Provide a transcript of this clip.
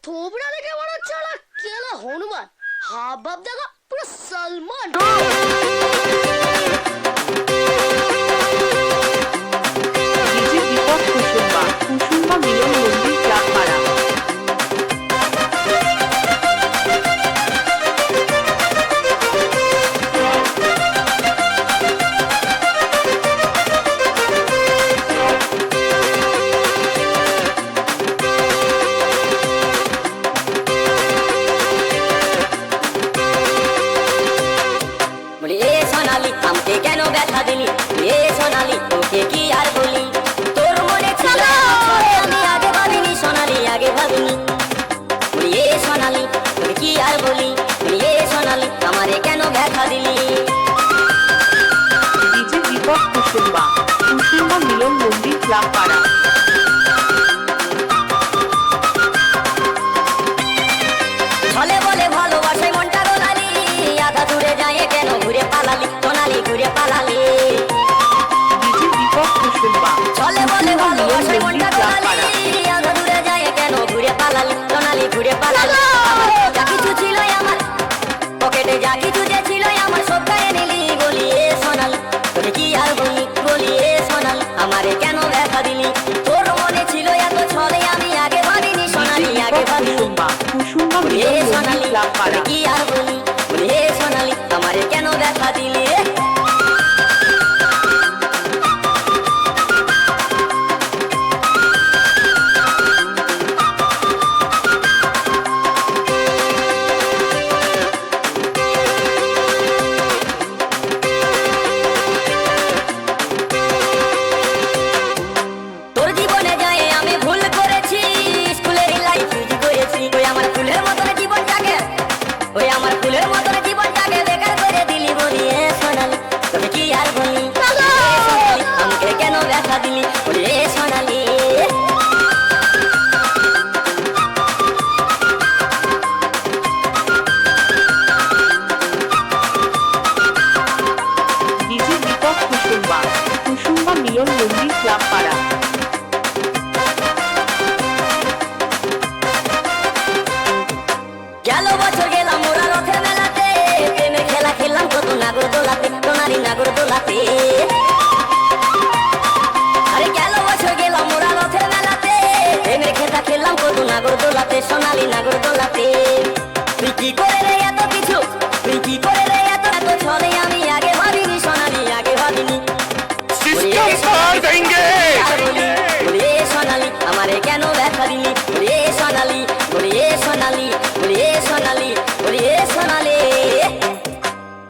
থোবড়া দেখে মনে হচ্ছে ওরা কেলা হনুমান, হাব ভাব দেখা পুরো সালমান। দীপক কুসুম্বা মিলন মন্দির চাঁদপাড়া। আমাকে কেন ব্যথা দিলি এ সোনালি, তোকে কি আর বলি, তোর মনে ছিল আমি আগে ভাবিনি সোনালি, আগে ভাবিনি এ সোনালি, তোকে কি আর বলি এ সোনালি, আমারে কেন ব্যথা দিলি। দীপক কুসুম্বা মিলন মন্দির চাঁদপাড়া। ছলে বলে ভালোবাসায় মনটা গোলালি, আধা দূরে যায় কেন ঘুরে পালালি সোনালি, ঘুরে পালালি। দীপক কুসুম্বা ছলে বলে ভালোবাসায় মনটা গোলালি, আধা দূরে যায় কেন ঘুরে পালালি সোনালি, ঘুরে পালালি। যা কিছু ছিল আমার পকেটে, যা কিছু যে ছিল আমার সব গায়ে নিলি, বলি এ সোনালি, তোকে কি আর বলি এ সোনালি, আমারে কেন ব্যথা দিলি, তোর মনে ছিল এত ছলে আমি আগে ভাবিনি সোনালি, আগে ভাবিনি এ সোনালি, তোকে কি আর বলি এ সোনালি, আমারে কেন ব্যথা দিলি। তোর জীবনে যায় আমি ভুল করেছি, স্কুলের লাইফ চুজ করেছি, ওই আমার ফুলের মতন জীবনটাকে, ওই আমার ফুলের মতন জীবনটাকে বেকার করে দিলি, বলি এ সোনালি, তোকে কি আর বলি আমাকে কেন ব্যথা দিলি, বলি এ সোনালি। দীপক কুসুম্বা মিলন মন্দির চাঁদপাড়া। গেল বছর গেলাম মোরা রথের মেলাতে, প্রেমে খেলা খেললাম কত নাগর দোলাতে সোনালি, নাগর দোলাতে। আরে গেল বছর গেলাম মোরা রথের মেলাতে, প্রেমের খেলা খেললাম কত নাগর দোলাতে সোনালি, নাগর দোলাতে। তুই কি করে রে এত কিছু, তুই কি করে রে এত এত ছলে আমি আগে ভাবিনি সোনালি, আগে ভাবিনি বলি এ সোনালি, আমারে কেন ব্যথা দিলি, বলি এ সোনালি,